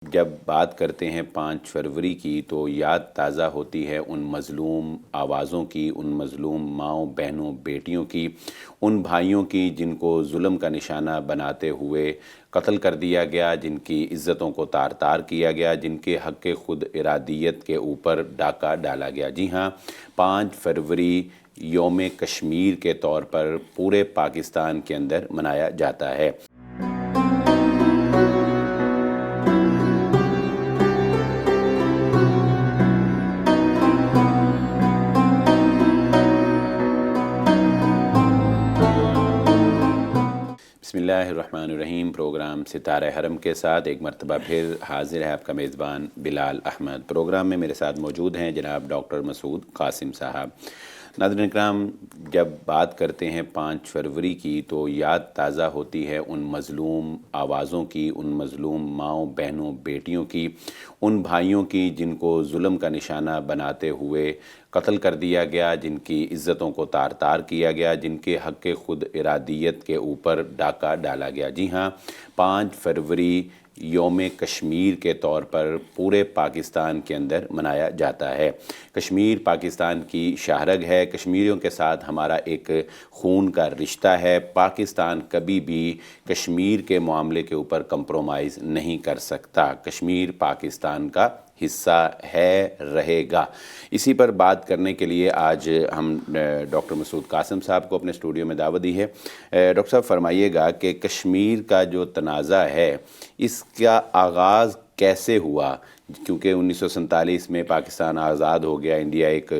جب بات کرتے ہیں 5 فروری کی تو یاد تازہ ہوتی ہے ان مظلوم آوازوں کی، ان مظلوم ماؤں بہنوں بیٹیوں کی، ان بھائیوں کی جن کو ظلم کا نشانہ بناتے ہوئے قتل کر دیا گیا، جن کی عزتوں کو تار تار کیا گیا، جن کے حق خود ارادیت کے اوپر ڈاکہ ڈالا گیا۔ جی ہاں، 5 فروری یوم کشمیر کے طور پر پورے پاکستان کے اندر منایا جاتا ہے۔ بسم اللہ الرحمن الرحیم۔ پروگرام ستارہ حرم کے ساتھ ایک مرتبہ پھر حاضر ہے آپ کا میزبان بلال احمد۔ پروگرام میں میرے ساتھ موجود ہیں جناب ڈاکٹر مسعود قاسم صاحب۔ ناظرین اکرام، جب بات کرتے ہیں 5 فروری کی تو یاد تازہ ہوتی ہے ان مظلوم آوازوں کی، ان مظلوم ماؤں بہنوں بیٹیوں کی، ان بھائیوں کی جن کو ظلم کا نشانہ بناتے ہوئے قتل کر دیا گیا، جن کی عزتوں کو تار تار کیا گیا، جن کے حق خود ارادیت کے اوپر ڈاکہ ڈالا گیا۔ جی ہاں، 5 فروری یوم کشمیر کے طور پر پورے پاکستان کے اندر منایا جاتا ہے۔ کشمیر پاکستان کی شاہرگ ہے، کشمیریوں کے ساتھ ہمارا ایک خون کا رشتہ ہے۔ پاکستان کبھی بھی کشمیر کے معاملے کے اوپر کمپرومائز نہیں کر سکتا۔ کشمیر پاکستان کا حصہ ہے، رہے گا۔ اسی پر بات کرنے کے لیے آج ہم ڈاکٹر مسعود قاسم صاحب کو اپنے اسٹوڈیو میں دعوت دی ہے۔ ڈاکٹر صاحب فرمائیے گا کہ کشمیر کا جو تنازع ہے اس کا آغاز کیسے ہوا؟ کیونکہ 1947 میں پاکستان آزاد ہو گیا، انڈیا ایک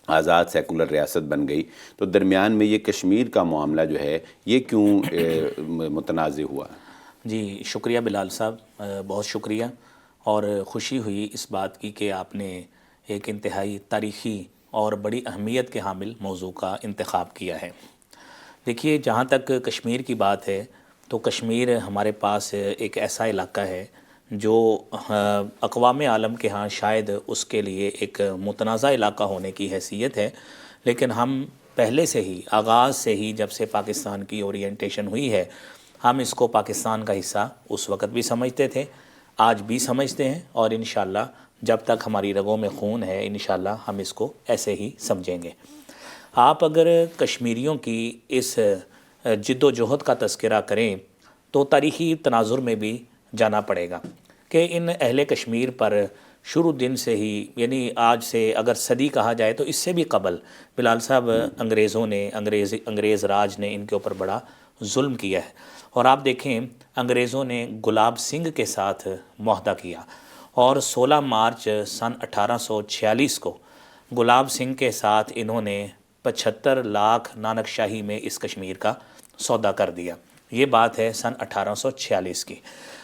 آزاد سیکولر ریاست بن گئی، تو درمیان میں یہ کشمیر کا معاملہ جو ہے یہ کیوں متنازع ہوا؟ جی شکریہ بلال صاحب، بہت شکریہ، اور خوشی ہوئی اس بات کی کہ آپ نے ایک انتہائی تاریخی اور بڑی اہمیت کے حامل موضوع کا انتخاب کیا ہے۔ دیکھیے، جہاں تک کشمیر کی بات ہے تو کشمیر ہمارے پاس ایک ایسا علاقہ ہے جو اقوام عالم کے ہاں شاید اس کے لیے ایک متنازع علاقہ ہونے کی حیثیت ہے، لیکن ہم پہلے سے ہی، آغاز سے ہی، جب سے پاکستان کی اورینٹیشن ہوئی ہے، ہم اس کو پاکستان کا حصہ اس وقت بھی سمجھتے تھے، آج بھی سمجھتے ہیں، اور انشاءاللہ جب تک ہماری رگوں میں خون ہے انشاءاللہ ہم اس کو ایسے ہی سمجھیں گے۔ آپ اگر کشمیریوں کی اس جد و جہد کا تذکرہ کریں تو تاریخی تناظر میں بھی جانا پڑے گا کہ ان اہل کشمیر پر شروع دن سے ہی، یعنی آج سے اگر صدی کہا جائے تو اس سے بھی قبل، بلال صاحب، انگریزوں نے، انگریز راج نے ان کے اوپر بڑا ظلم کیا ہے۔ اور آپ دیکھیں، انگریزوں نے گلاب سنگھ کے ساتھ معاہدہ کیا، اور 16 مارچ سن 1846 کو گلاب سنگھ کے ساتھ انہوں نے 75 لاکھ نانک شاہی میں اس کشمیر کا سودا کر دیا۔ یہ بات ہے سن 1846 کی۔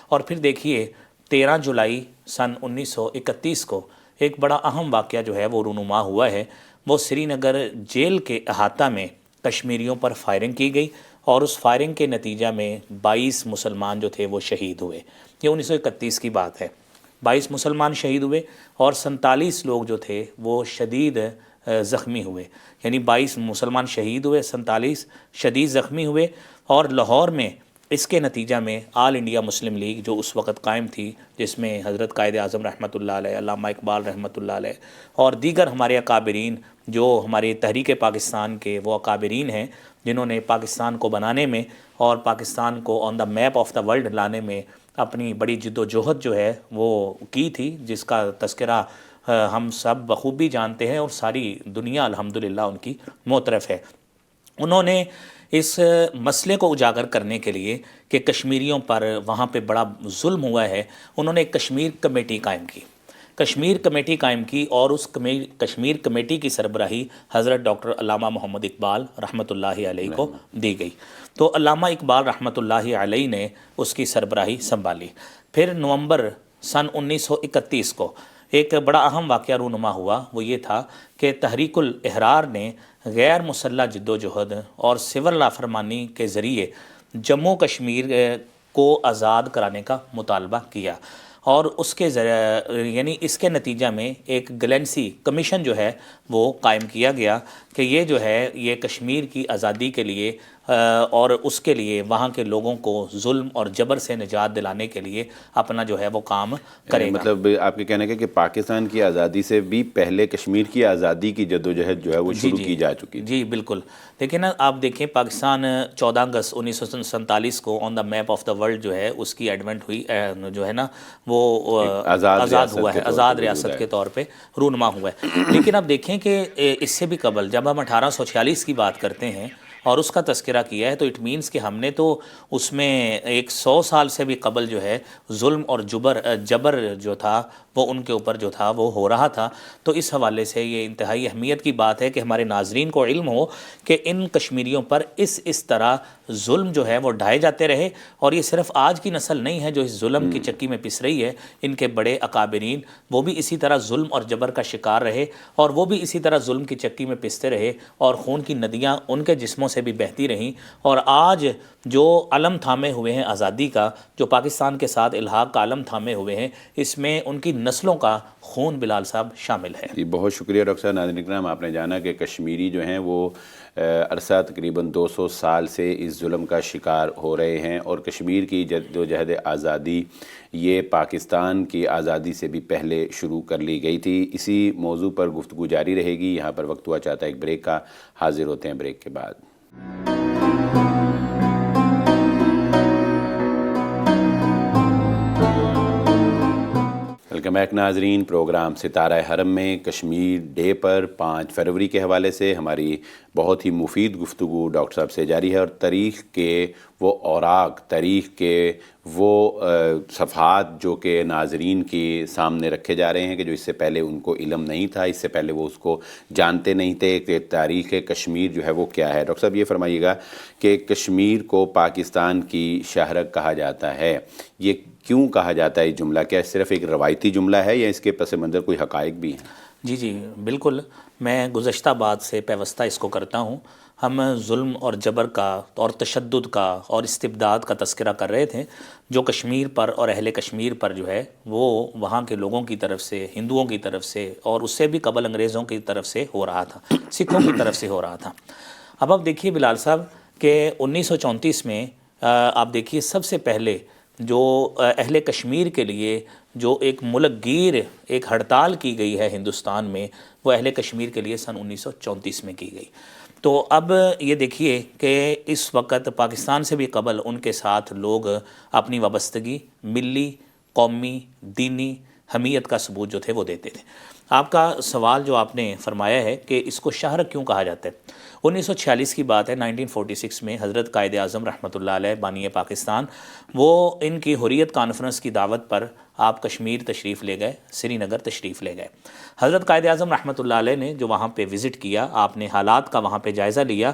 اور پھر دیکھیے، 13 جولائی سن 1931 کو ایک بڑا اہم واقعہ جو ہے وہ رونما ہوا ہے، وہ سری نگر جیل کے احاطہ میں کشمیریوں پر فائرنگ کی گئی، اور اس فائرنگ کے نتیجہ میں 22 مسلمان جو تھے وہ شہید ہوئے۔ یہ 1931 کی بات ہے۔ 22 مسلمان شہید ہوئے اور 47 لوگ جو تھے وہ شدید زخمی ہوئے، یعنی 22 مسلمان شہید ہوئے، 47 شدید زخمی ہوئے۔ اور لاہور میں اس کے نتیجہ میں آل انڈیا مسلم لیگ جو اس وقت قائم تھی، جس میں حضرت قائد اعظم رحمۃ اللہ علیہ، علامہ اقبال رحمۃ اللہ علیہ، اور دیگر ہمارے اکابرین جو ہمارے تحریک پاکستان کے وہ اکابرین ہیں جنہوں نے پاکستان کو بنانے میں اور پاکستان کو on the map of the world لانے میں اپنی بڑی جد و جہد جو ہے وہ کی تھی، جس کا تذکرہ ہم سب بخوبی جانتے ہیں اور ساری دنیا الحمدللہ ان کی معترف ہے۔ انہوں نے اس مسئلے کو اجاگر کرنے کے لیے کہ کشمیریوں پر وہاں پہ بڑا ظلم ہوا ہے، انہوں نے ایک کشمیر کمیٹی قائم کی، اور اس کشمیر کمیٹی کی سربراہی حضرت ڈاکٹر علامہ محمد اقبال رحمۃ اللہ علیہ کو دی گئی۔ تو علامہ اقبال رحمۃ اللہ علیہ نے اس کی سربراہی سنبھالی۔ پھر نومبر سن 1931 کو ایک بڑا اہم واقعہ رونما ہوا، وہ یہ تھا کہ تحریک الاحرار نے غیر مسلح جد و جہد اور سول نافرمانی کے ذریعے جموں کشمیر کو آزاد کرانے کا مطالبہ کیا، اور اس کے یعنی اس کے نتیجہ میں ایک گلینسی کمیشن جو ہے وہ قائم کیا گیا کہ یہ جو ہے یہ کشمیر کی آزادی کے لیے اور اس کے لیے وہاں کے لوگوں کو ظلم اور جبر سے نجات دلانے کے لیے اپنا جو ہے وہ کام کرے گا۔ مطلب آپ کے کہنے کا کہ پاکستان کی آزادی سے بھی پہلے کشمیر کی آزادی کی جدوجہد جو ہے وہ شروع کی جا چکی تھی۔ جی بالکل، لیکن آپ دیکھیں پاکستان 14 اگست 1947 کو on the map of the world جو ہے اس کی ایڈوینٹ ہوئی، جو ہے نا وہ آزاد ہوا ہے، آزاد ریاست کے طور پہ رونما ہوا ہے۔ لیکن اب دیکھیں کہ اس سے بھی قبل جب ہم 1846 کی بات کرتے ہیں اور اس کا تذکرہ کیا ہے تو اٹ مینس کہ ہم نے تو اس میں 100 سال سے بھی قبل جو ہے ظلم اور جبر جو تھا وہ ان کے اوپر جو تھا وہ ہو رہا تھا۔ تو اس حوالے سے یہ انتہائی اہمیت کی بات ہے کہ ہمارے ناظرین کو علم ہو کہ ان کشمیریوں پر اس طرح ظلم جو ہے وہ ڈھائے جاتے رہے، اور یہ صرف آج کی نسل نہیں ہے جو اس ظلم کی چکی میں پس رہی ہے، ان کے بڑے اکابرین وہ بھی اسی طرح ظلم اور جبر کا شکار رہے اور وہ بھی اسی طرح ظلم کی چکی میں پستے رہے اور خون کی ندیاں ان کے جسموں سے بھی بہتی رہیں۔ اور آج جو علم تھامے ہوئے ہیں آزادی کا، جو پاکستان کے ساتھ الحاق کا علم تھامے ہوئے ہیں، اس میں ان کی نسلوں کا خون بلال صاحب شامل ہے۔ جی بہت شکریہ ڈاکٹر صاحب۔ ناظرین کرام، آپ نے جانا کہ کشمیری جو ہیں وہ عرصہ تقریباً 200 سال سے اس ظلم کا شکار ہو رہے ہیں، اور کشمیر کی جدوجہد آزادی یہ پاکستان کی آزادی سے بھی پہلے شروع کر لی گئی تھی۔ اسی موضوع پر گفتگو جاری رہے گی۔ یہاں پر وقت ہوا چاہتا ہے ایک بریک کا، حاضر ہوتے ہیں بریک کے بعد۔ ویلکم بیک ناظرین، پروگرام ستارہ حرم میں کشمیر ڈے پر 5 فروری کے حوالے سے ہماری بہت ہی مفید گفتگو ڈاکٹر صاحب سے جاری ہے، اور تاریخ کے وہ اوراق، تاریخ کے وہ صفحات جو کہ ناظرین کے سامنے رکھے جا رہے ہیں کہ جو اس سے پہلے ان کو علم نہیں تھا، اس سے پہلے وہ اس کو جانتے نہیں تھے کہ تاریخ کشمیر جو ہے وہ کیا ہے۔ ڈاکٹر صاحب یہ فرمائیے گا کہ کشمیر کو پاکستان کی شاہرگ کہا جاتا ہے، یہ کیوں کہا جاتا ہے؟ یہ جملہ کیا صرف ایک روایتی جملہ ہے یا اس کے پس منظر کوئی حقائق بھی ہیں؟ جی بالکل، میں گزشتہ بات سے پیوستہ اس کو کرتا ہوں۔ ہم ظلم اور جبر کا اور تشدد کا اور استبداد کا تذکرہ کر رہے تھے جو کشمیر پر اور اہل کشمیر پر جو ہے وہ وہاں کے لوگوں کی طرف سے، ہندوؤں کی طرف سے اور اس سے بھی قبل انگریزوں کی طرف سے ہو رہا تھا، سکھوں کی طرف سے ہو رہا تھا۔ اب دیکھیے بلال صاحب کہ 1934 میں آپ دیکھیے سب سے پہلے جو اہل کشمیر کے لیے جو ایک ملک گیر ایک ہڑتال کی گئی ہے ہندوستان میں، وہ اہل کشمیر کے لیے سن 1934 میں کی گئی۔ تو اب یہ دیکھیے کہ اس وقت پاکستان سے بھی قبل ان کے ساتھ لوگ اپنی وابستگی ملی، قومی، دینی حمیت کا ثبوت جو تھے وہ دیتے تھے۔ آپ کا سوال جو آپ نے فرمایا ہے کہ اس کو شاہرگ کیوں کہا جاتا ہے، 1946 کی بات ہے، 1946 میں حضرت قائد اعظم رحمۃ اللہ علیہ بانی پاکستان، وہ ان کی حریت کانفرنس کی دعوت پر آپ کشمیر تشریف لے گئے، سری نگر تشریف لے گئے۔ حضرت قائد اعظم رحمۃ اللہ علیہ نے جو وہاں پہ وزٹ کیا، آپ نے حالات کا وہاں پہ جائزہ لیا،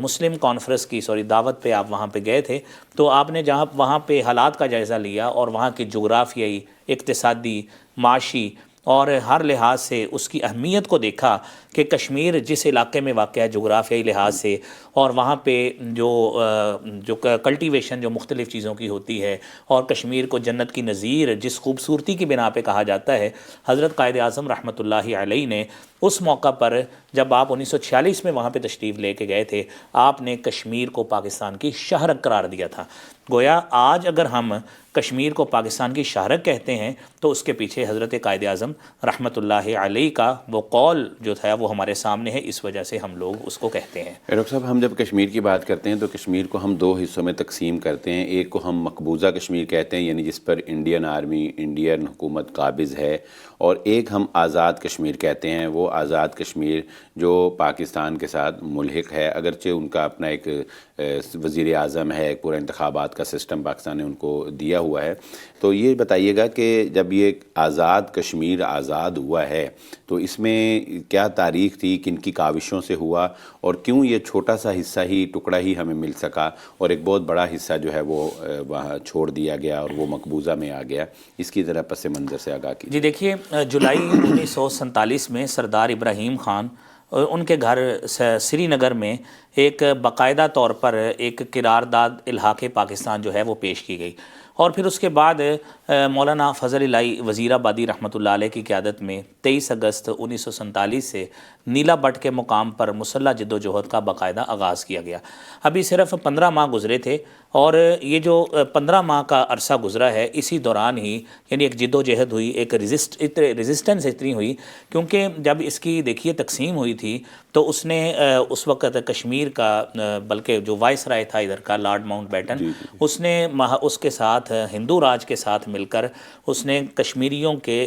مسلم کانفرنس کی دعوت پہ آپ وہاں پہ گئے تھے، تو آپ نے جہاں وہاں پہ حالات کا جائزہ لیا اور وہاں کی جغرافیائی، اقتصادی، معاشی اور ہر لحاظ سے اس کی اہمیت کو دیکھا کہ کشمیر جس علاقے میں واقع ہے جغرافیائی لحاظ سے، اور وہاں پہ جو کلٹیویشن جو مختلف چیزوں کی ہوتی ہے، اور کشمیر کو جنت کی نظیر جس خوبصورتی کی بنا پہ کہا جاتا ہے، حضرت قائد اعظم رحمۃ اللہ علیہ نے اس موقع پر جب آپ 1946 میں وہاں پہ تشریف لے کے گئے تھے، آپ نے کشمیر کو پاکستان کی شاہرگ قرار دیا تھا۔ گویا آج اگر ہم کشمیر کو پاکستان کی شاہرگ کہتے ہیں تو اس کے پیچھے حضرت قائد اعظم رحمۃ اللہ علیہ کا وہ قول جو تھا وہ ہمارے سامنے ہے، اس وجہ سے ہم لوگ اس کو کہتے ہیں۔ ڈاکٹر صاحب، ہم جب کشمیر کی بات کرتے ہیں تو کشمیر کو ہم 2 حصوں میں تقسیم کرتے ہیں۔ ایک کو ہم مقبوضہ کشمیر کہتے ہیں، یعنی جس پر انڈین آرمی، انڈین حکومت قابض ہے، اور ایک ہم آزاد کشمیر کہتے ہیں، وہ آزاد کشمیر جو پاکستان کے ساتھ ملحق ہے، اگرچہ ان کا اپنا ایک وزیر اعظم ہے، ایک پورا انتخابات کا سسٹم پاکستان نے ان کو دیا ہوا ہے۔ تو یہ بتائیے گا کہ جب یہ آزاد کشمیر آزاد ہوا ہے تو اس میں کیا تاریخ تھی، کن کی کاوشوں سے ہوا، اور کیوں یہ چھوٹا سا حصہ ہی، ٹکڑا ہی ہمیں مل سکا اور ایک بہت بڑا حصہ جو ہے وہ وہاں چھوڑ دیا گیا اور وہ مقبوضہ میں آ گیا؟ اس کی ذرا پس منظر سے آگاہ کیجیے۔ جی دیکھیے، جولائی 1947 میں سردار ابراہیم خان ان کے گھر سری نگر میں ایک باقاعدہ طور پر ایک قرارداد الحاق پاکستان جو ہے وہ پیش کی گئی، اور پھر اس کے بعد مولانا فضل الہی وزیر آبادی رحمۃ اللہ علیہ کی قیادت میں 23 اگست 1947 سے نیلا بٹ کے مقام پر مسلح جد و جہد کا باقاعدہ آغاز کیا گیا۔ ابھی صرف 15 ماہ گزرے تھے اور یہ جو 15 ماہ کا عرصہ گزرا ہے اسی دوران ہی یعنی ایک جد و جہد ہوئی، ایک ریزسٹنس اتنی ہوئی، کیونکہ جب اس کی دیکھیے تقسیم ہوئی تھی تو اس نے اس وقت کشمیر کا بلکہ جو وائس رائے تھا ادھر کا لارڈ ماؤنٹ بیٹن، اس نے اس کے ساتھ ہندو راج کے ساتھ مل کر اس نے کشمیریوں کے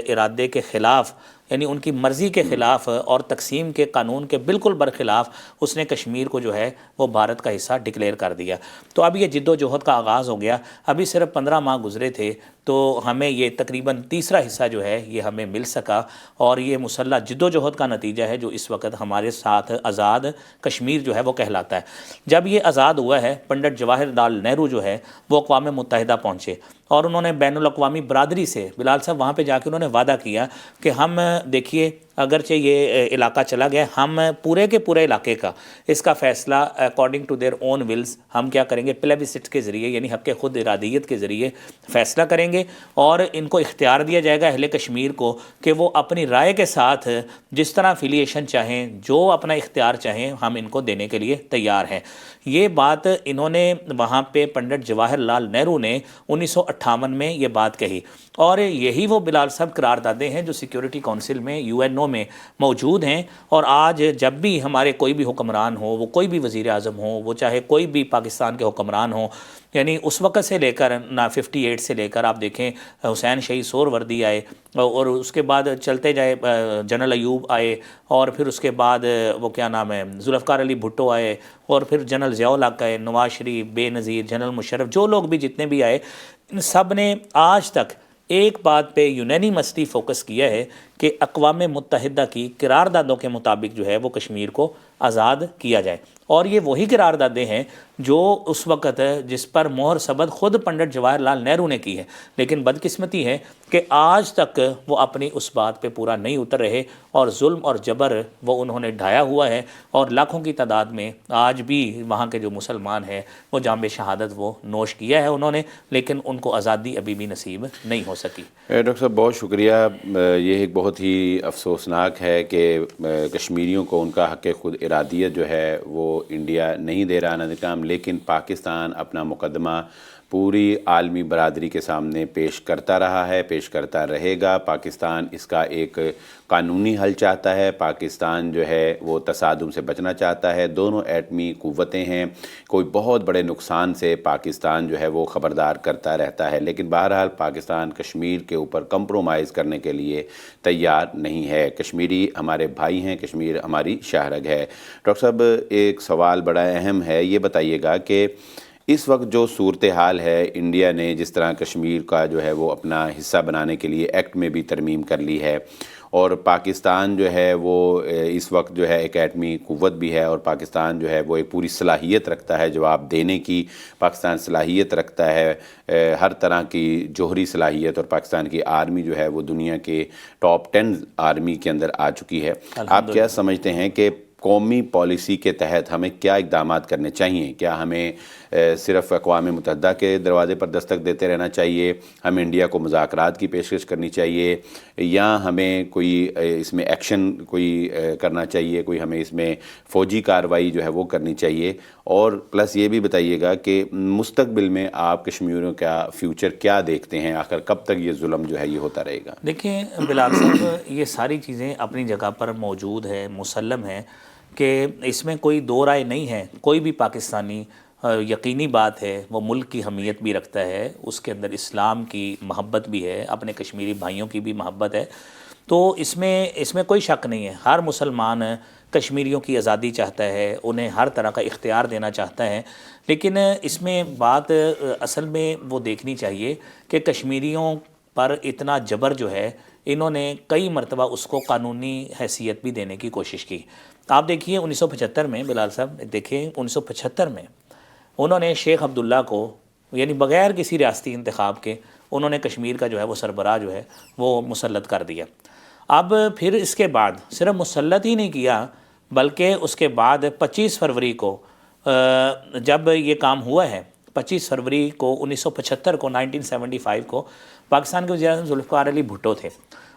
ارادے کے خلاف یعنی ان کی مرضی کے خلاف اور تقسیم کے قانون کے بالکل برخلاف اس نے کشمیر کو جو ہے وہ بھارت کا حصہ ڈکلیئر کر دیا۔ تو اب یہ جد و جہد کا آغاز ہو گیا، ابھی صرف 15 ماہ گزرے تھے تو ہمیں یہ تقریباً تیسرا حصہ جو ہے یہ ہمیں مل سکا، اور یہ مسلح جد و جہد کا نتیجہ ہے جو اس وقت ہمارے ساتھ آزاد کشمیر جو ہے وہ کہلاتا ہے۔ جب یہ آزاد ہوا ہے پنڈت جواہر لال نہرو جو ہے وہ اقوام متحدہ پہنچے اور انہوں نے بین الاقوامی برادری سے بلال صاحب وہاں پہ جا کے انہوں نے وعدہ کیا کہ ہم دیکھیے اگرچہ یہ علاقہ چلا گیا، ہم پورے کے پورے علاقے کا اس کا فیصلہ according to their own wills ہم کیا کریں گے، پلیبسٹ کے ذریعے یعنی حق خود ارادیت کے ذریعے فیصلہ کریں گے، اور ان کو اختیار دیا جائے گا اہل کشمیر کو کہ وہ اپنی رائے کے ساتھ جس طرح افیلیشن چاہیں، جو اپنا اختیار چاہیں، ہم ان کو دینے کے لیے تیار ہیں۔ یہ بات انہوں نے وہاں پہ پنڈت جواہر لال نہرو نے 1958 میں یہ بات کہی، اور یہی وہ بلال صاحب قراردادیں ہیں جو سیکیورٹی کونسل میں UNO میں موجود ہیں۔ اور آج جب بھی ہمارے کوئی بھی حکمران ہو، وہ کوئی بھی وزیر اعظم ہو، وہ چاہے کوئی بھی پاکستان کے حکمران ہوں، یعنی اس وقت سے لے کر 58 سے لے کر آپ دیکھیں حسین شہید سہروردی آئے، اور اس کے بعد چلتے جائے جنرل ایوب آئے، اور پھر اس کے بعد وہ کیا نام ہے ذوالفقار علی بھٹو آئے، اور پھر جنرل ضیاء الحق آئے، نواز شریف، بے نظیر، جنرل مشرف، جو لوگ بھی جتنے بھی آئے، ان سب نے آج تک ایک بات پہ یونینیمسلی فوکس کیا ہے کہ اقوام متحدہ کی قراردادوں کے مطابق جو ہے وہ کشمیر کو آزاد کیا جائے، اور یہ وہی قراردادیں ہیں جو اس وقت جس پر مہر ثبت خود پنڈت جواہر لال نہرو نے کی ہے، لیکن بدقسمتی ہے کہ آج تک وہ اپنی اس بات پہ پورا نہیں اتر رہے، اور ظلم اور جبر وہ انہوں نے ڈھایا ہوا ہے، اور لاکھوں کی تعداد میں آج بھی وہاں کے جو مسلمان ہیں وہ جام شہادت وہ نوش کیا ہے انہوں نے، لیکن ان کو آزادی ابھی بھی نصیب نہیں ہو سکی۔ ڈاکٹر صاحب بہت شکریہ۔ یہ ایک بہت ہی افسوسناک ہے کہ کشمیریوں کو ان کا حق خود ارادیت جو ہے وہ انڈیا نہیں دے رہا نظر کام، لیکن پاکستان اپنا مقدمہ پوری عالمی برادری کے سامنے پیش کرتا رہا ہے، پیش کرتا رہے گا۔ پاکستان اس کا ایک قانونی حل چاہتا ہے، پاکستان جو ہے وہ تصادم سے بچنا چاہتا ہے، دونوں ایٹمی قوتیں ہیں، کوئی بہت بڑے نقصان سے پاکستان جو ہے وہ خبردار کرتا رہتا ہے، لیکن بہرحال پاکستان کشمیر کے اوپر کمپرومائز کرنے کے لیے تیار نہیں ہے۔ کشمیری ہمارے بھائی ہیں، کشمیر ہماری شاہرگ ہے۔ ڈاکٹر صاحب ایک سوال بڑا اہم ہے، یہ بتائیے گا کہ اس وقت جو صورتحال ہے، انڈیا نے جس طرح کشمیر کا جو ہے وہ اپنا حصہ بنانے کے لیے ایکٹ میں بھی ترمیم کر لی ہے، اور پاکستان جو ہے وہ اس وقت جو ہے ایک ایٹمی قوت بھی ہے، اور پاکستان جو ہے وہ ایک پوری صلاحیت رکھتا ہے جواب دینے کی، پاکستان صلاحیت رکھتا ہے ہر طرح کی جوہری صلاحیت، اور پاکستان کی آرمی جو ہے وہ دنیا کے ٹاپ 10 آرمی کے اندر آ چکی ہے۔ آپ کیا سمجھتے ہیں کہ قومی پالیسی کے تحت ہمیں کیا اقدامات کرنے چاہیے؟ کیا ہمیں صرف اقوام متحدہ کے دروازے پر دستک دیتے رہنا چاہیے، ہمیں انڈیا کو مذاکرات کی پیشکش کرنی چاہیے، یا ہمیں کوئی اس میں ایکشن کوئی کرنا چاہیے، کوئی ہمیں اس میں فوجی کارروائی جو ہے وہ کرنی چاہیے؟ اور پلس یہ بھی بتائیے گا کہ مستقبل میں آپ کشمیریوں کا فیوچر کیا دیکھتے ہیں؟ آخر کب تک یہ ظلم جو ہے یہ ہوتا رہے گا؟ دیکھیں بلال صاحب، یہ ساری چیزیں اپنی جگہ پر موجود ہے، مسلم ہے کہ اس میں کوئی دو رائے نہیں ہے۔ کوئی بھی پاکستانی یقینی بات ہے وہ ملک کی حمیت بھی رکھتا ہے، اس کے اندر اسلام کی محبت بھی ہے، اپنے کشمیری بھائیوں کی بھی محبت ہے، تو اس میں کوئی شک نہیں ہے۔ ہر مسلمان کشمیریوں کی آزادی چاہتا ہے، انہیں ہر طرح کا اختیار دینا چاہتا ہے، لیکن اس میں بات اصل میں وہ دیکھنی چاہیے کہ کشمیریوں پر اتنا جبر جو ہے انہوں نے کئی مرتبہ اس کو قانونی حیثیت بھی دینے کی کوشش کی۔ آپ دیکھیے 1975 میں بلال صاحب دیکھیں 1975 میں انہوں نے شیخ عبداللہ کو یعنی بغیر کسی ریاستی انتخاب کے انہوں نے کشمیر کا جو ہے وہ سربراہ جو ہے وہ مسلط کر دیا۔ اب پھر اس کے بعد صرف مسلط ہی نہیں کیا بلکہ اس کے بعد 25 فروری کو جب یہ کام ہوا ہے، 25 فروری کو 1975 کو 1975 کو پاکستان کے وزیر اعظم ذوالفقار علی بھٹو تھے،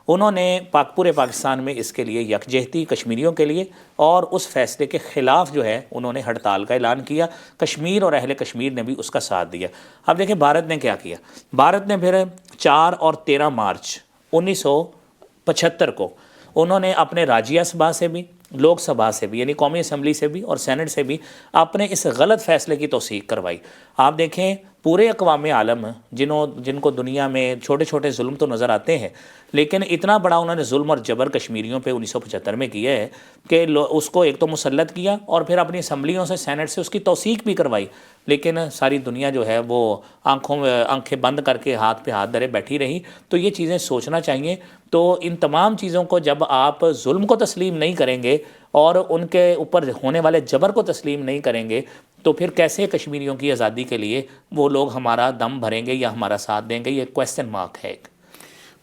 انہوں نے پورے پاکستان میں اس کے لیے یکجہتی کشمیریوں کے لیے اور اس فیصلے کے خلاف جو ہے انہوں نے ہڑتال کا اعلان کیا، کشمیر اور اہل کشمیر نے بھی اس کا ساتھ دیا۔ اب دیکھیں بھارت نے کیا کیا، بھارت نے پھر 4 اور 13 مارچ 1975 کو انہوں نے اپنے راجیہ سبھا سے بھی، لوک سبھا سے بھی یعنی قومی اسمبلی سے بھی اور سینٹ سے بھی اپنے اس غلط فیصلے کی توثیق کروائی۔ آپ دیکھیں پورے اقوام عالم جن کو دنیا میں چھوٹے چھوٹے ظلم تو نظر آتے ہیں، لیکن اتنا بڑا انہوں نے ظلم اور جبر کشمیریوں پہ 1975 میں کیا ہے کہ اس کو ایک تو مسلط کیا اور پھر اپنی اسمبلیوں سے سینٹ سے اس کی توثیق بھی کروائی، لیکن ساری دنیا جو ہے وہ آنکھیں بند کر کے ہاتھ پہ ہاتھ دھرے بیٹھی رہی۔ تو یہ چیزیں سوچنا چاہیے۔ تو ان تمام چیزوں کو جب آپ ظلم کو تسلیم نہیں کریں گے اور ان کے اوپر ہونے والے جبر کو تسلیم نہیں کریں گے تو پھر کیسے کشمیریوں کی آزادی کے لیے وہ لوگ ہمارا دم بھریں گے یا ہمارا ساتھ دیں گے؟ یہ کویسچن مارک ہے ایک۔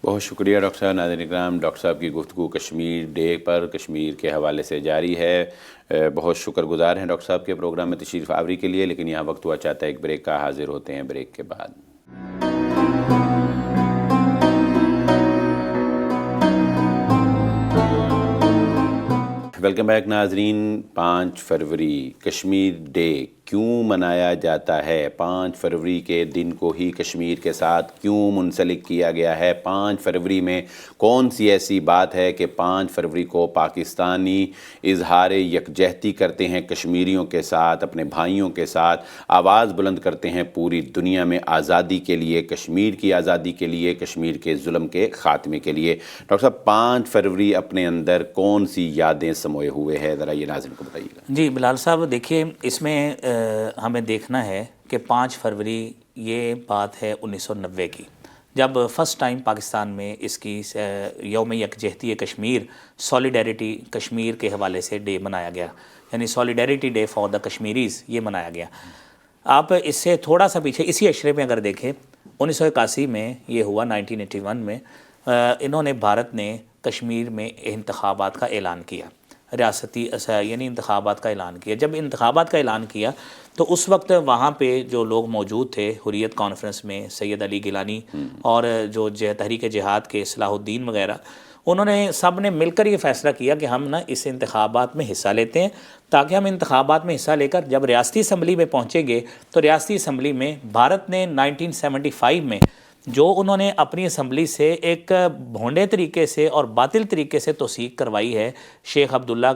بہت شکریہ ڈاکٹر صاحب۔ ناظرین اکرام، ڈاکٹر صاحب کی گفتگو کشمیر ڈے پر کشمیر کے حوالے سے جاری ہے۔ بہت شکر گزار ہیں ڈاکٹر صاحب کے پروگرام میں تشریف آوری کے لیے، لیکن یہاں وقت ہوا چاہتا ہے ایک بریک کا، حاضر ہوتے ہیں بریک کے بعد۔ ویلکم بیک ناظرین۔ 5 فروری کشمیر ڈے کیوں منایا جاتا ہے؟ 5 فروری کے دن کو ہی کشمیر کے ساتھ کیوں منسلک کیا گیا ہے؟ 5 فروری میں کون سی ایسی بات ہے کہ 5 فروری کو پاکستانی اظہار یکجہتی کرتے ہیں کشمیریوں کے ساتھ، اپنے بھائیوں کے ساتھ آواز بلند کرتے ہیں پوری دنیا میں آزادی کے لیے، کشمیر کی آزادی کے لیے، کشمیر کے ظلم کے خاتمے کے لیے؟ ڈاکٹر صاحب 5 فروری اپنے اندر کون سی یادیں سموئے ہوئے ہے، ذرا یہ ناظرین کو بتائیے گا۔ جی بلال صاحب، دیکھیے اس میں ہمیں دیکھنا ہے کہ 5 فروری یہ بات ہے 1990 کی، جب فرسٹ ٹائم پاکستان میں اس کی یوم یکجہتی کشمیر، سولیڈیرٹی کشمیر کے حوالے سے ڈے منایا گیا، یعنی سولیڈیرٹی ڈے فار دا کشمیریز یہ منایا گیا۔ آپ اس سے تھوڑا سا پیچھے اسی اشرے میں اگر دیکھیں 1981 میں یہ ہوا، 1981 میں انہوں نے بھارت نے کشمیر میں انتخابات کا اعلان کیا، ریاستی یعنی انتخابات کا اعلان کیا۔ جب انتخابات کا اعلان کیا تو اس وقت وہاں پہ جو لوگ موجود تھے حریت کانفرنس میں، سید علی گیلانی اور جو تحریک جہاد کے صلاح الدین وغیرہ، انہوں نے سب نے مل کر یہ فیصلہ کیا کہ ہم اس انتخابات میں حصہ لیتے ہیں، تاکہ ہم انتخابات میں حصہ لے کر جب ریاستی اسمبلی میں پہنچیں گے تو ریاستی اسمبلی میں بھارت نے 1975 میں جو انہوں نے اپنی اسمبلی سے ایک بھونڈے طریقے سے اور باطل طریقے سے توثیق کروائی ہے شیخ عبداللہ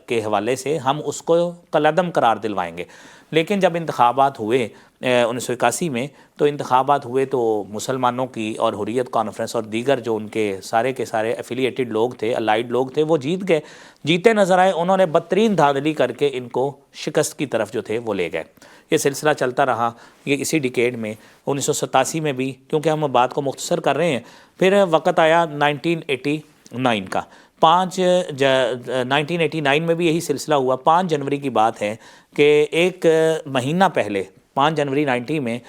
کے حوالے سے، ہم اس کو کالعدم قرار دلوائیں گے۔ لیکن جب انتخابات ہوئے 1981 میں، تو انتخابات ہوئے تو مسلمانوں کی اور حریت کانفرنس اور دیگر جو ان کے سارے ایفیلیٹڈ لوگ تھے، الائیڈ لوگ تھے، وہ جیت گئے، جیتے نظر آئے۔ انہوں نے بدترین دھاندلی کر کے ان کو شکست کی طرف جو تھے وہ لے گئے۔ یہ سلسلہ چلتا رہا، یہ اسی ڈیکیڈ میں 1987 میں بھی، کیونکہ ہم بات کو مختصر کر رہے ہیں، پھر وقت آیا 1989 کا۔ 1989 میں بھی یہی سلسلہ ہوا۔ 5 جنوری کی بات ہے کہ ایک مہینہ پہلے 5 جنوری 90 میں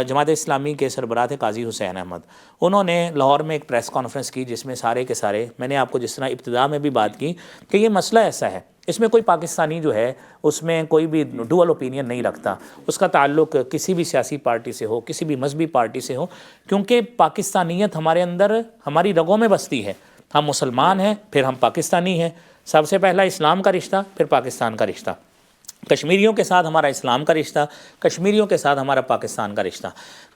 جماعت اسلامی کے سربراہ تھے قاضی حسین احمد، انہوں نے لاہور میں ایک پریس کانفرنس کی جس میں سارے کے سارے، میں نے آپ کو جس طرح ابتدا میں بھی بات کی کہ یہ مسئلہ ایسا ہے، اس میں کوئی پاکستانی جو ہے اس میں کوئی بھی ڈوئل اوپینین نہیں رکھتا، اس کا تعلق کسی بھی سیاسی پارٹی سے ہو، کسی بھی مذہبی پارٹی سے ہو، کیونکہ پاکستانیت ہمارے اندر، ہماری رگوں میں بستی ہے۔ ہم مسلمان ہیں، پھر ہم پاکستانی ہیں، سب سے پہلا اسلام کا رشتہ، پھر پاکستان کا رشتہ، کشمیریوں کے ساتھ ہمارا اسلام کا رشتہ، کشمیریوں کے ساتھ ہمارا پاکستان کا رشتہ۔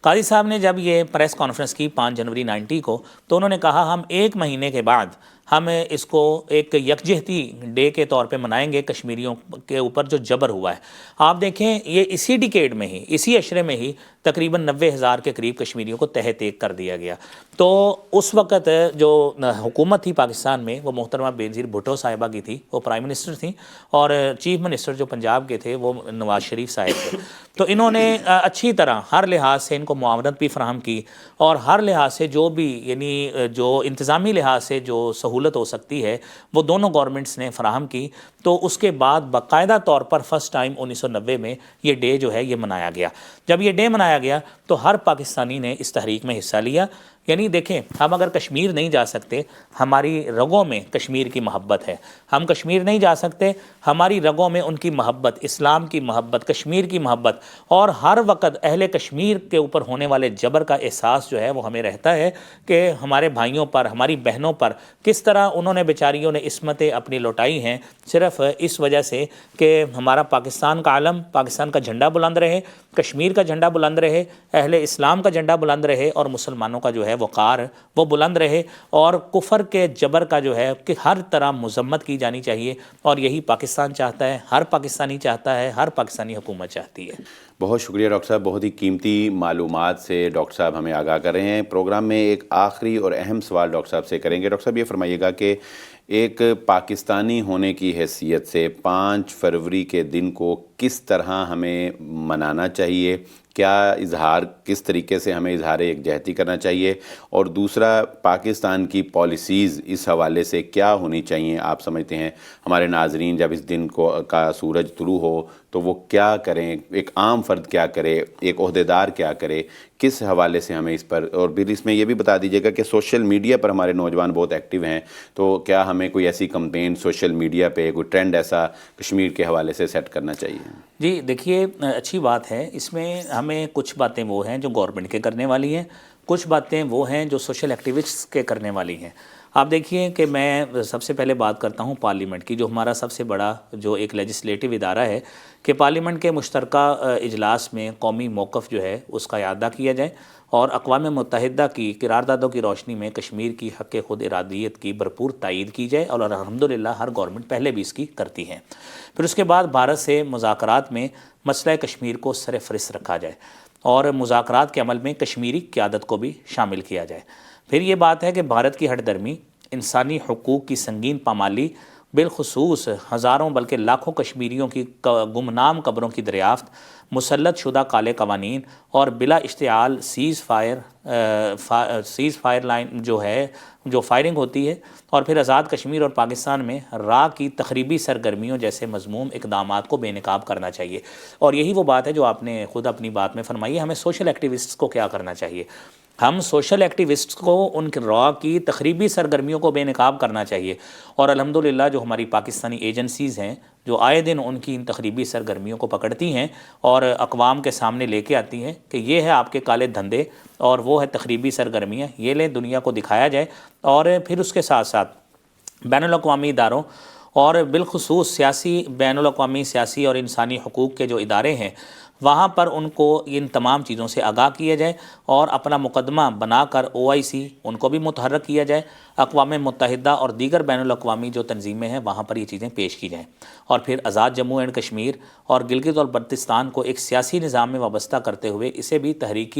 قاضی صاحب نے جب یہ پریس کانفرنس کی 5 جنوری 90 کو، تو انہوں نے کہا ہم 1 مہینے کے بعد ہم اس کو ایک یکجہتی ڈے کے طور پہ منائیں گے کشمیریوں کے اوپر جو جبر ہوا ہے۔ آپ دیکھیں یہ اسی ڈیکیڈ میں ہی، اسی عشرے میں ہی تقریباً 90,000 کے قریب کشمیریوں کو تحت ایک کر دیا گیا۔ تو اس وقت جو حکومت تھی پاکستان میں وہ محترمہ بینظیر بھٹو صاحبہ کی تھی، وہ پرائم منسٹر تھیں، اور چیف منسٹر جو پنجاب کے تھے وہ نواز شریف صاحب تھے۔ تو انہوں نے اچھی طرح ہر لحاظ سے ان کو معاونت بھی فراہم کی، اور ہر لحاظ سے جو بھی یعنی جو انتظامی لحاظ سے جو سہولت ہو سکتی ہے وہ دونوں گورنمنٹس نے فراہم کی۔ تو اس کے بعد باقاعدہ طور پر فرسٹ ٹائم 1990 میں یہ ڈے جو ہے یہ منایا گیا۔ جب یہ ڈے منایا گیا تو ہر پاکستانی نے اس تحریک میں حصہ لیا، یعنی دیکھیں ہم اگر کشمیر نہیں جا سکتے، ہماری رگوں میں کشمیر کی محبت ہے، ہم کشمیر نہیں جا سکتے، ہماری رگوں میں ان کی محبت، اسلام کی محبت، کشمیر کی محبت، اور ہر وقت اہل کشمیر کے اوپر ہونے والے جبر کا احساس جو ہے وہ ہمیں رہتا ہے کہ ہمارے بھائیوں پر، ہماری بہنوں پر کس طرح انہوں نے بیچاریوں نے عصمتیں اپنی لوٹائی ہیں، صرف اس وجہ سے کہ ہمارا پاکستان کا علم، پاکستان کا جھنڈا بلند رہے، کشمیر کا جھنڈا بلند رہے، اہل اسلام کا جھنڈا بلند رہے، اور مسلمانوں کا جو ہے وقار وہ بلند رہے، اور کفر کے جبر کا جو ہے کہ ہر طرح مذمت کی جانی چاہیے، اور یہی پاکستان چاہتا ہے، ہر پاکستانی چاہتا ہے، ہر پاکستانی حکومت چاہتی ہے۔ بہت شکریہ ڈاکٹر صاحب، بہت ہی قیمتی معلومات سے ڈاکٹر صاحب ہمیں آگاہ کر رہے ہیں۔ پروگرام میں ایک آخری اور اہم سوال ڈاکٹر صاحب سے کریں گے۔ ڈاکٹر صاحب یہ فرمائیے گا کہ ایک پاکستانی ہونے کی حیثیت سے 5 فروری کے دن کو کس طرح ہمیں منانا چاہیے، کیا اظہار، کس طریقے سے ہمیں اظہار یکجہتی کرنا چاہیے، اور دوسرا پاکستان کی پالیسیز اس حوالے سے کیا ہونی چاہیے؟ آپ سمجھتے ہیں ہمارے ناظرین جب اس دن کا سورج طلوع ہو تو وہ کیا کریں، ایک عام فرد کیا کرے، ایک عہدیدار کیا کرے، کس حوالے سے ہمیں اس پر، اور پھر اس میں یہ بھی بتا دیجیے گا کہ سوشل میڈیا پر ہمارے نوجوان بہت ایکٹیو ہیں، تو کیا ہمیں کوئی ایسی کمپین سوشل میڈیا پہ، کوئی ٹرینڈ ایسا کشمیر کے حوالے سے سیٹ کرنا چاہیے؟ جی دیکھیے، اچھی بات ہے، اس میں ہمیں کچھ باتیں وہ ہیں جو گورنمنٹ کے کرنے والی ہیں، کچھ باتیں وہ ہیں جو سوشل ایکٹیوسٹس کے کرنے والی ہیں۔ آپ دیکھیے کہ میں سب سے پہلے بات کرتا ہوں پارلیمنٹ کی، جو ہمارا سب سے بڑا جو ایک لیجسلیٹو ادارہ ہے، کہ پارلیمنٹ کے مشترکہ اجلاس میں قومی موقف جو ہے اس کا اعادہ کیا جائے، اور اقوام متحدہ کی قراردادوں کی روشنی میں کشمیر کی حق خود ارادیت کی بھرپور تائید کی جائے، اور الحمدللہ ہر گورنمنٹ پہلے بھی اس کی کرتی ہے۔ پھر اس کے بعد بھارت سے مذاکرات میں مسئلہ کشمیر کو سر فہرست رکھا جائے، اور مذاکرات کے عمل میں کشمیری قیادت کو بھی شامل کیا جائے۔ پھر یہ بات ہے کہ بھارت کی ہٹ درمی، انسانی حقوق کی سنگین پامالی، بالخصوص ہزاروں بلکہ لاکھوں کشمیریوں کی گمنام قبروں کی دریافت، مسلط شدہ کالے قوانین، اور بلا اشتعال سیز فائر لائن جو فائرنگ ہوتی ہے، اور پھر آزاد کشمیر اور پاکستان میں راہ کی تخریبی سرگرمیوں جیسے مذموم اقدامات کو بے نقاب کرنا چاہیے۔ اور یہی وہ بات ہے جو آپ نے خود اپنی بات میں فرمائی ہے، ہمیں سوشل ایکٹیوسٹس کو کیا کرنا چاہیے؟ ہم سوشل ایکٹیوسٹس کو ان کے راہ کی تخریبی سرگرمیوں کو بے نقاب کرنا چاہیے، اور الحمدللہ جو ہماری پاکستانی ایجنسیز ہیں جو آئے دن ان کی ان تخریبی سرگرمیوں کو پکڑتی ہیں اور اقوام کے سامنے لے کے آتی ہیں کہ یہ ہے آپ کے کالے دھندے اور وہ ہے تخریبی سرگرمیاں، یہ لیں دنیا کو دکھایا جائے، اور پھر اس کے ساتھ ساتھ بین الاقوامی اداروں اور بالخصوص بین الاقوامی سیاسی اور انسانی حقوق کے جو ادارے ہیں وہاں پر ان کو ان تمام چیزوں سے آگاہ کیا جائے، اور اپنا مقدمہ بنا کر OIC ان کو بھی متحرک کیا جائے، اقوام متحدہ اور دیگر بین الاقوامی جو تنظیمیں ہیں وہاں پر یہ چیزیں پیش کی جائیں، اور پھر آزاد جموں اینڈ کشمیر اور گلگت اور بلتستان کو ایک سیاسی نظام میں وابستہ کرتے ہوئے اسے بھی تحریک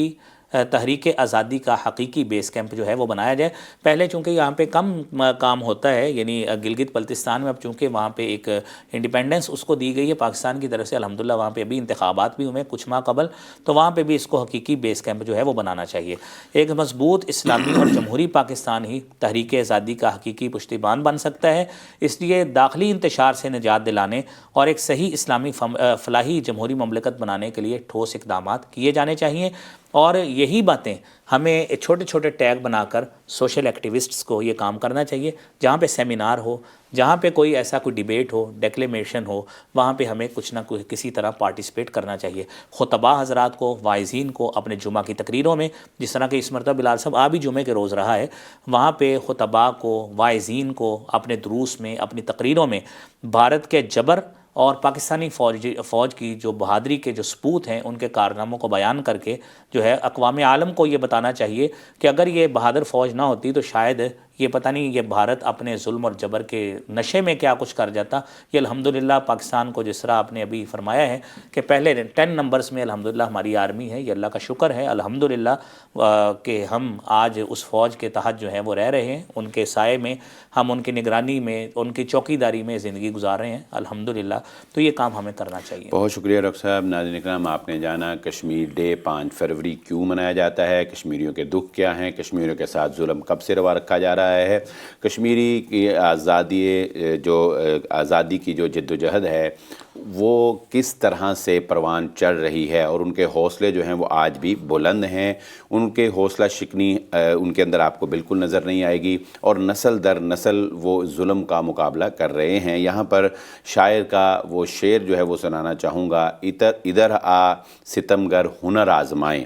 آزادی کا حقیقی بیس کیمپ جو ہے وہ بنایا جائے۔ پہلے چونکہ یہاں پہ کم کام ہوتا ہے، یعنی گلگت بلتستان میں اب چونکہ وہاں پہ ایک انڈیپینڈنس اس کو دی گئی ہے پاکستان کی طرف سے، الحمدللہ وہاں پہ ابھی انتخابات بھی ہوئے کچھ ماہ قبل، تو وہاں پہ بھی اس کو حقیقی بیس کیمپ جو ہے وہ بنانا چاہیے۔ ایک مضبوط اسلامی اور جمہوری پاکستان ہی تحریک آزادی کا حقیقی پشتیبان بن سکتا ہے، اس لیے داخلی انتشار سے نجات دلانے اور ایک صحیح اسلامی فلاحی جمہوری مملکت بنانے کے لیے ٹھوس اقدامات کیے جانے چاہیے، اور یہی باتیں ہمیں چھوٹے چھوٹے ٹیگ بنا کر سوشل ایکٹیوسٹس کو یہ کام کرنا چاہیے، جہاں پہ سیمینار ہو، جہاں پہ کوئی ایسا کوئی ڈیبیٹ ہو، ڈیکلیمیشن ہو، وہاں پہ ہمیں کچھ نہ کسی طرح پارٹیسپیٹ کرنا چاہیے۔ خطباء حضرات کو، واعظین کو اپنے جمعہ کی تقریروں میں، جس طرح کہ اس مرتبہ بلال صاحب آپ بھی جمعے کے روز رہا ہے، وہاں پہ خطباء کو، واعظین کو اپنے دروس میں، اپنی تقریروں میں بھارت کے جبر اور پاکستانی فوج کی جو بہادری کے جو سپوت ہیں ان کے کارناموں کو بیان کر کے جو ہے اقوام عالم کو یہ بتانا چاہیے کہ اگر یہ بہادر فوج نہ ہوتی تو شاید یہ پتہ نہیں یہ بھارت اپنے ظلم اور جبر کے نشے میں کیا کچھ کر جاتا۔ یہ الحمدللہ پاکستان کو جس طرح آپ نے ابھی فرمایا ہے کہ پہلے 10 نمبرز میں الحمدللہ ہماری آرمی ہے، یہ اللہ کا شکر ہے الحمدللہ کہ ہم آج اس فوج کے تحت جو ہے وہ رہ رہے ہیں، ان کے سائے میں ہم ان کی نگرانی میں، ان کی چوکیداری میں زندگی گزار رہے ہیں الحمدللہ، تو یہ کام ہمیں کرنا چاہیے۔ بہت شکریہ ڈاکٹر صاحب۔ ناظرین اکرام، آپ نے جانا کشمیر ڈے 5 فروری کیوں منایا جاتا ہے، کشمیریوں کے دکھ کیا ہیں، کشمیریوں کے ساتھ ظلم کب سے روا رکھا جا رہا ہے، کشمیری کی آزادی کی جو جد و جہد ہے وہ کس طرح سے پروان چڑھ رہی ہے، اور ان کے حوصلے جو ہیں وہ آج بھی بلند ہیں. ان کے حوصلہ شکنی ان کے اندر آپ کو بالکل نظر نہیں آئے گی، اور نسل در نسل وہ ظلم کا مقابلہ کر رہے ہیں. یہاں پر شاعر کا وہ شعر جو ہے وہ سنانا چاہوں گا. ادھر آ ستمگر ہنر آزمائیں،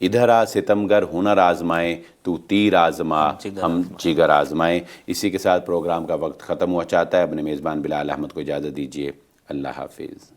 ادھر آ ستمگر ہنر آزمائیں، تو تیر آزما ہم جگر آزمائیں. اسی کے ساتھ پروگرام کا وقت ختم ہوا چاہتا ہے. اپنے میزبان بلال احمد کو اجازت دیجیے. اللہ حافظ.